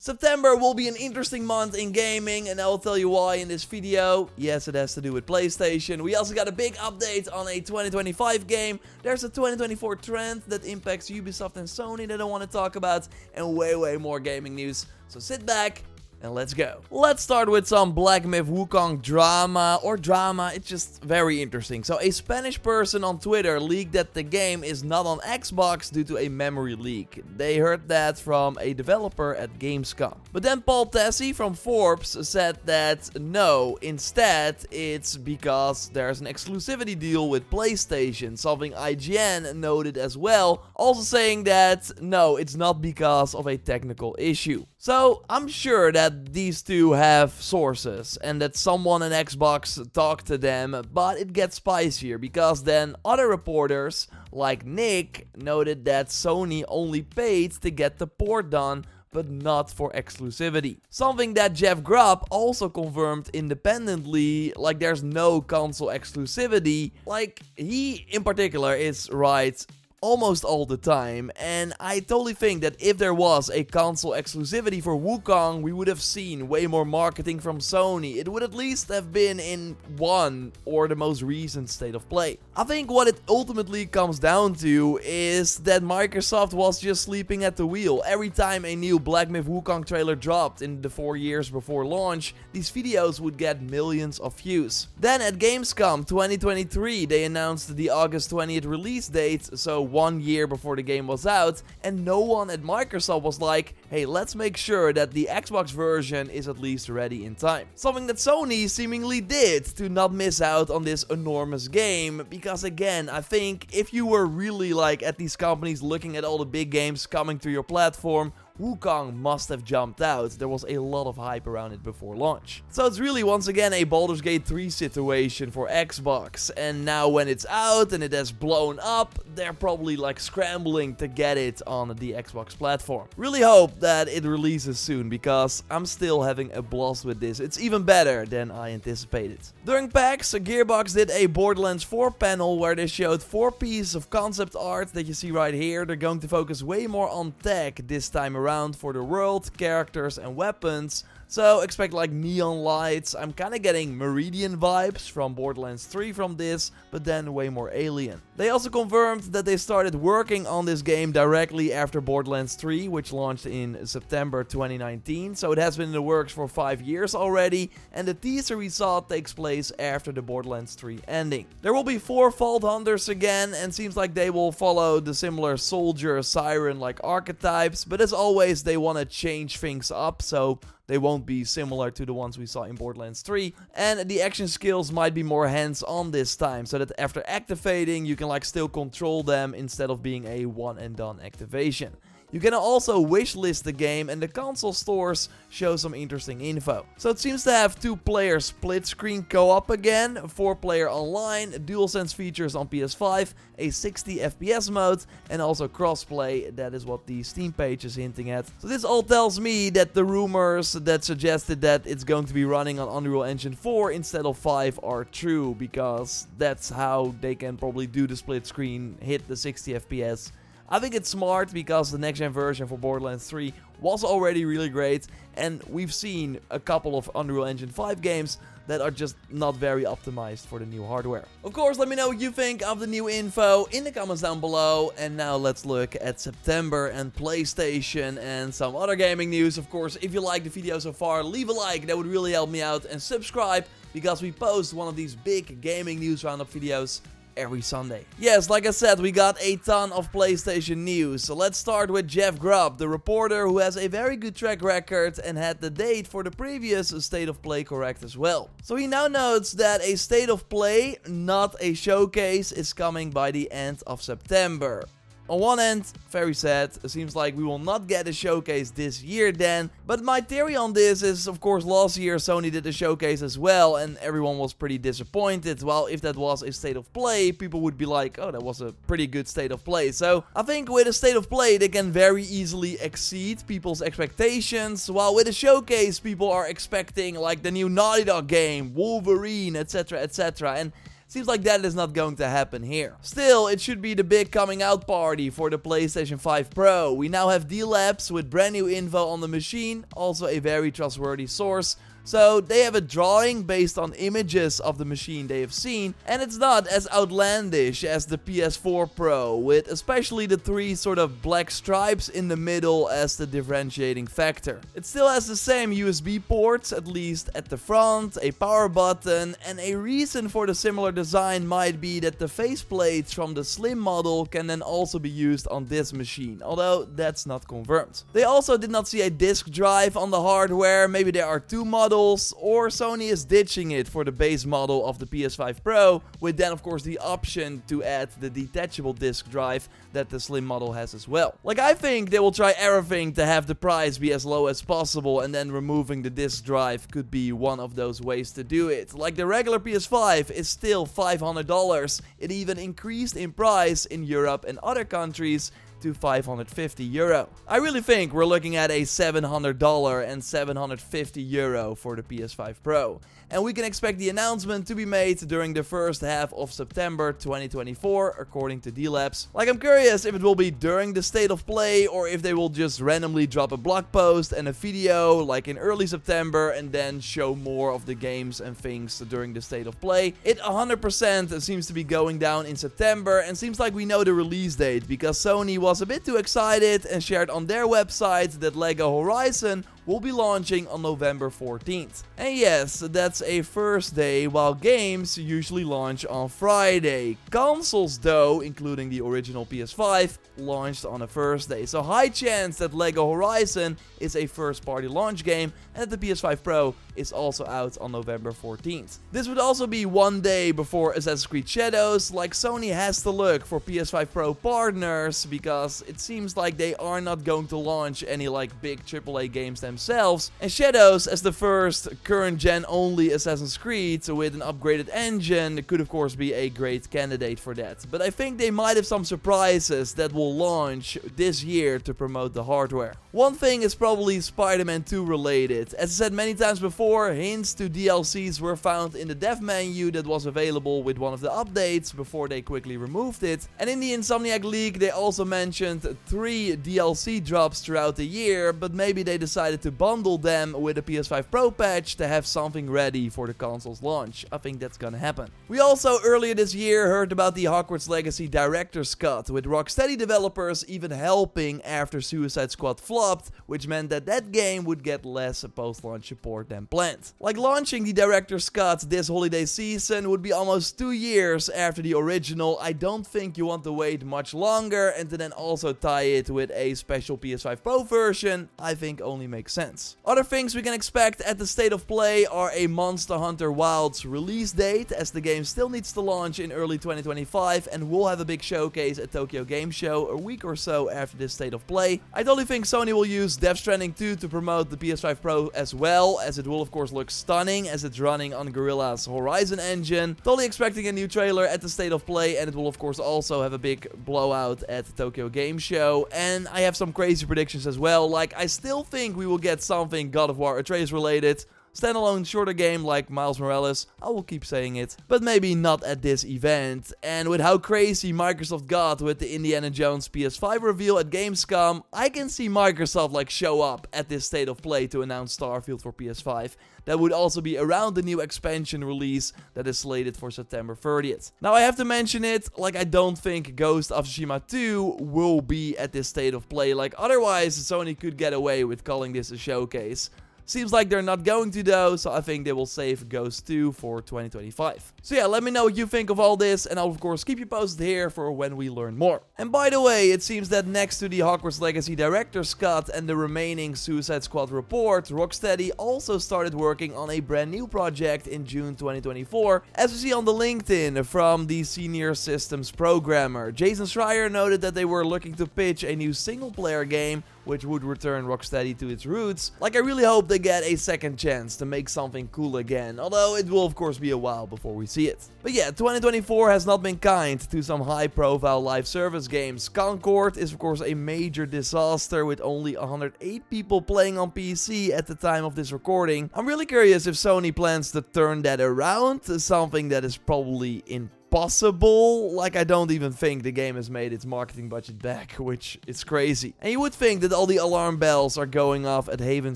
September will be an interesting month in gaming, and I'll tell you why in this video. Yes, it has to do with PlayStation. We also got a big update on a 2025 game. There's a 2024 trend that impacts Ubisoft and Sony that I want to talk about, and way more gaming news. So sit back and let's go. Let's start with some Black Myth Wukong drama, it's just very interesting. So a Spanish person on Twitter leaked that the game is not on Xbox due to a memory leak. They heard that from a developer at Gamescom. But then Paul Tassi from Forbes said that no, instead it's because there's an exclusivity deal with PlayStation, something IGN noted as well, also saying that no, it's not because of a technical issue. So I'm sure that these two have sources and that someone at Xbox talked to them, but it gets spicier because then other reporters like Nick noted that Sony only paid to get the port done, but not for exclusivity. Something that Jeff Grubb also confirmed independently, like there's no console exclusivity. Like he in particular is right almost all the time, and I totally think that if there was a console exclusivity for Wukong, we would have seen way more marketing from Sony. It would at least have been in one or the most recent State of Play. I think what it ultimately comes down to is that Microsoft was just sleeping at the wheel. Every time a new Black Myth Wukong trailer dropped in the 4 years before launch, these videos would get millions of views. Then at Gamescom 2023, they announced the August 20th release date, so 1 year before the game was out, and no one at Microsoft was like, hey, let's make sure that the Xbox version is at least ready in time. Something that Sony seemingly did to not miss out on this enormous game, because again, I think if you were really like at these companies looking at all the big games coming to your platform, Wukong must have jumped out. There was a lot of hype around it before launch. So it's really once again a Baldur's Gate 3 situation for Xbox. And now when it's out and it has blown up, they're probably like scrambling to get it on the Xbox platform. Really hope that it releases soon because I'm still having a blast with this. It's even better than I anticipated. During PAX, Gearbox did a Borderlands 4 panel where they showed 4 pieces of concept art that you see right here. They're going to focus way more on tech this time around for the world, characters and weapons. So expect like neon lights. I'm kind of getting Meridian vibes from Borderlands 3 from this, but then way more alien. They also confirmed that they started working on this game directly after Borderlands 3, which launched in September 2019. So it has been in the works for 5 years already, and the teaser we saw takes place after the Borderlands 3 ending. There will be 4 Vault Hunters again, and seems like they will follow the similar soldier, siren like archetypes, but as always they want to change things up, so they won't be similar to the ones we saw in Borderlands 3. And the action skills might be more hands-on this time, so that after activating, you can like still control them instead of being a one and done activation. You can also wishlist the game, and the console stores show some interesting info. So it seems to have 2-player split screen co-op again, 4-player online, DualSense features on PS5, a 60 FPS mode, and also crossplay. That is what the Steam page is hinting at. So this all tells me that the rumors that suggested that it's going to be running on Unreal Engine 4 instead of 5 are true, because that's how they can probably do the split screen, hit the 60 FPS. I think it's smart because the next-gen version for Borderlands 3 was already really great, and we've seen a couple of Unreal Engine 5 games that are just not very optimized for the new hardware. Of course, let me know what you think of the new info in the comments down below. And now let's look at September and PlayStation and some other gaming news. Of course, if you liked the video so far, leave a like, that would really help me out, and subscribe because we post one of these big gaming news roundup videos every Sunday. Yes, like I said, we got a ton of PlayStation news. So let's start with Jeff Grubb, the reporter who has a very good track record and had the date for the previous State of Play correct as well. So he now notes that a State of Play, not a showcase, is coming by the end of September. On one end, very sad, it seems like we will not get a showcase this year then, but my theory on this is, of course, last year Sony did a showcase as well and everyone was pretty disappointed. Well, if that was a State of Play, people would be like, oh, that was a pretty good State of Play. So I think with a State of Play, they can very easily exceed people's expectations, while with a showcase, people are expecting like the new Naughty Dog game, Wolverine, etc, etc. And Seems like that is not going to happen here. Still, it should be the big coming out party for the PlayStation 5 Pro. We now have D-Labs with brand new info on the machine, also a very trustworthy source. So they have a drawing based on images of the machine they have seen, and it's not as outlandish as the PS4 Pro, with especially the 3 sort of black stripes in the middle as the differentiating factor. It still has the same USB ports, at least at the front, a power button, and a reason for the similar design might be that the faceplates from the slim model can then also be used on this machine, although that's not confirmed. They also did not see a disk drive on the hardware. Maybe there are 2 models, or Sony is ditching it for the base model of the PS5 Pro, with then of course the option to add the detachable disk drive that the slim model has as well. Like, I think they will try everything to have the price be as low as possible, and then removing the disk drive could be one of those ways to do it. Like, the regular PS5 is still $500. It even increased in price in Europe and other countries to €550. I really think we're looking at a $700 and €750 for the PS5 Pro. And we can expect the announcement to be made during the first half of September 2024, according to D-Labs. Like, I'm curious if it will be during the State of Play, or if they will just randomly drop a blog post and a video like in early September and then show more of the games and things during the State of Play. It 100% seems to be going down in September, and seems like we know the release date because Sony was a bit too excited and shared on their website that LEGO Horizon will be launching on November 14th. And yes, that's a first day, while games usually launch on Friday. Consoles though, including the original PS5, launched on a Thursday. So high chance that LEGO Horizon is a first party launch game, and that the PS5 Pro is also out on November 14th. This would also be one day before Assassin's Creed Shadows. Like, Sony has to look for PS5 Pro partners, because it seems like they are not going to launch any like big AAA games themselves. And Shadows, as the first current gen only Assassin's Creed with an upgraded engine, could of course be a great candidate for that. But I think they might have some surprises that will launch this year to promote the hardware. One thing is probably Spider-Man 2 related. As I said many times before, hints to DLCs were found in the dev menu that was available with one of the updates before they quickly removed it. And in the Insomniac leak they also mentioned 3 DLC drops throughout the year, but maybe they decided to bundle them with a PS5 Pro patch to have something ready for the console's launch. I think that's gonna happen. We also earlier this year heard about the Hogwarts Legacy Director's Cut, with Rocksteady developers even helping after Suicide Squad flopped, which meant that that game would get less post-launch support than planned. Like, launching the Director's Cut this holiday season would be almost 2 years after the original. I don't think you want to wait much longer, and to then also tie it with a special PS5 Pro version, I think only makes sense. Other things we can expect at the State of Play are a Monster Hunter Wilds release date, as the game still needs to launch in early 2025, and we'll have a big showcase at Tokyo Game Show a week or so after this State of Play. I totally think Sony will use Death Stranding 2 to promote the PS5 Pro as well, as it will of course look stunning as it's running on Guerrilla's Horizon engine. Totally expecting a new trailer at the State of Play, and it will of course also have a big blowout at the Tokyo Game Show. And I have some crazy predictions as well. Like, I still think we will get something God of War Atreus related. Standalone shorter game like Miles Morales, I will keep saying it, but maybe not at this event. And with how crazy Microsoft got with the Indiana Jones PS5 reveal at Gamescom, I can see Microsoft like show up at this State of Play to announce Starfield for PS5. That would also be around the new expansion release that is slated for September 30th. Now I have to mention it, like, I don't think Ghost of Tsushima 2 will be at this State of Play. Like, otherwise Sony could get away with calling this a showcase. Seems like they're not going to though, so I think they will save Ghost 2 for 2025. So yeah, let me know what you think of all this, and I'll of course keep you posted here for when we learn more. And by the way, it seems that next to the Hogwarts Legacy Director's Cut and the remaining Suicide Squad report, Rocksteady also started working on a brand new project in June 2024, as we see on the LinkedIn from the senior systems programmer. Jason Schreier noted that they were looking to pitch a new single-player game which would return Rocksteady to its roots. Like, I really hope they get a second chance to make something cool again, although it will of course be a while before we see it. But yeah, 2024 has not been kind to some high-profile live service games. Concord is of course a major disaster with only 108 people playing on PC at the time of this recording. I'm really curious if Sony plans to turn that around to something that is probably impossible. Like, I don't even think the game has made its marketing budget back, which is crazy. And you would think that all the alarm bells are going off at Haven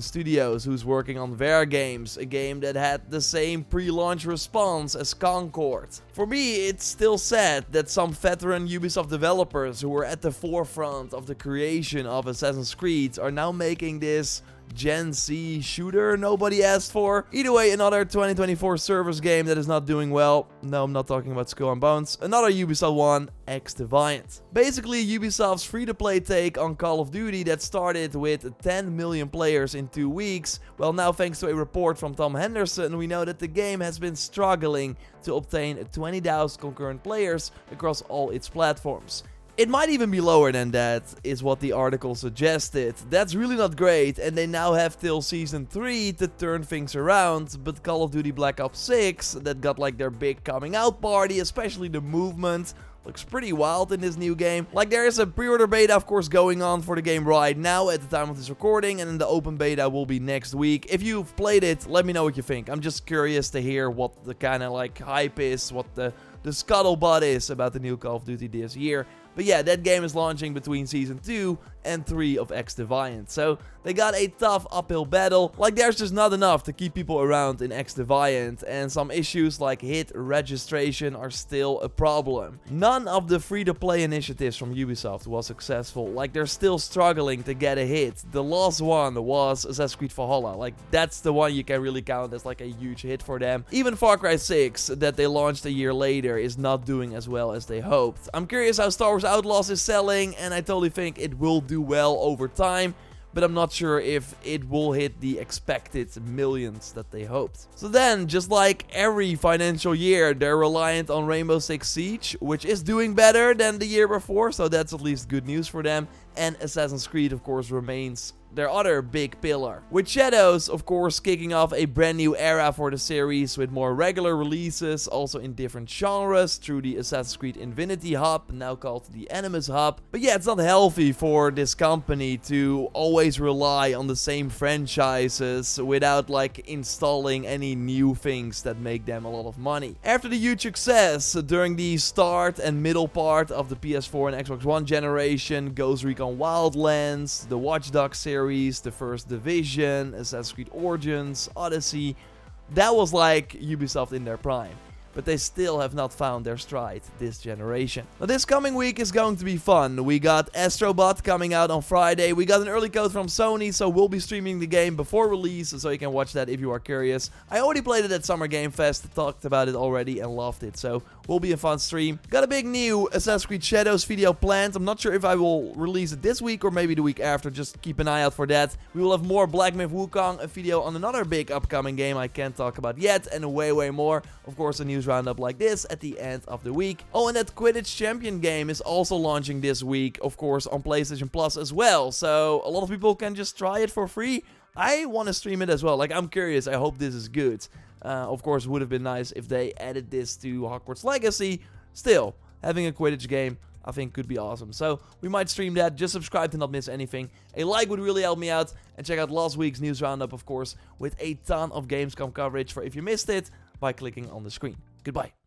Studios, who's working on Ver Games, a game that had the same pre-launch response as Concord. For me, it's still sad that some veteran Ubisoft developers who were at the forefront of the creation of Assassin's Creed are now making this Gen Z shooter nobody asked for. Either way, another 2024 service game that is not doing well. No, I'm not talking about Skull and Bones. Another Ubisoft one, X-Defiant. Basically, Ubisoft's free-to-play take on Call of Duty that started with 10 million players in 2 weeks. Well, now thanks to a report from Tom Henderson, we know that the game has been struggling to obtain 20,000 concurrent players across all its platforms. It might even be lower than that, is what the article suggested. That's really not great, and they now have till Season 3 to turn things around, but Call of Duty Black Ops 6, that got like their big coming out party, especially the movement, looks pretty wild in this new game. Like, there is a pre-order beta, of course, going on for the game right now at the time of this recording, and then the open beta will be next week. If you've played it, let me know what you think. I'm just curious to hear what the kind of like hype is, what the scuttlebutt is about the new Call of Duty this year. But yeah, that game is launching between Season 2 and 3 of X-Defiant. So they got a tough uphill battle. Like, there's just not enough to keep people around in X-Defiant. And some issues like hit registration are still a problem. None of the free-to-play initiatives from Ubisoft was successful. Like, they're still struggling to get a hit. The last one was Assassin's Creed Valhalla. Like, that's the one you can really count as like a huge hit for them. Even Far Cry 6, that they launched a year later, is not doing as well as they hoped. I'm curious how Star Wars Outlaws is selling, and I totally think it will do well over time, but I'm not sure if it will hit the expected millions that they hoped. So then, just like every financial year, they're reliant on Rainbow Six Siege, which is doing better than the year before, so that's at least good news for them. And Assassin's Creed, of course, remains their other big pillar. With Shadows, of course, kicking off a brand new era for the series with more regular releases, also in different genres, through the Assassin's Creed Infinity Hub, now called the Animus Hub. But yeah, it's not healthy for this company to always rely on the same franchises without like installing any new things that make them a lot of money. After the huge success during the start and middle part of the PS4 and Xbox One generation, Ghost Recon Wildlands, the Watch Dogs series, the First Division, Assassin's Creed Origins, Odyssey, that was like Ubisoft in their prime. But they still have not found their stride this generation. Now, this coming week is going to be fun. We got Astrobot coming out on Friday. We got an early code from Sony, so we'll be streaming the game before release, so you can watch that if you are curious. I already played it at Summer Game Fest, talked about it already and loved it, so will be a fun stream. Got a big new Assassin's Creed Shadows video planned. I'm not sure if I will release it this week or maybe the week after. Just keep an eye out for that. We will have more Black Myth Wukong, a video on another big upcoming game I can't talk about yet, and way more. Of course, a news roundup like this at the end of the week. Oh, and that Quidditch Champion game is also launching this week, of course, on PlayStation Plus as well. So a lot of people can just try it for free. I want to stream it as well. Like, I'm curious. I hope this is good. Of course, it would have been nice if they added this to Hogwarts Legacy. Still, having a Quidditch game, I think could be awesome. So we might stream that. Just subscribe to not miss anything. A like would really help me out. And check out last week's news roundup, of course, with a ton of Gamescom coverage for if you missed it, by clicking on the screen. Goodbye.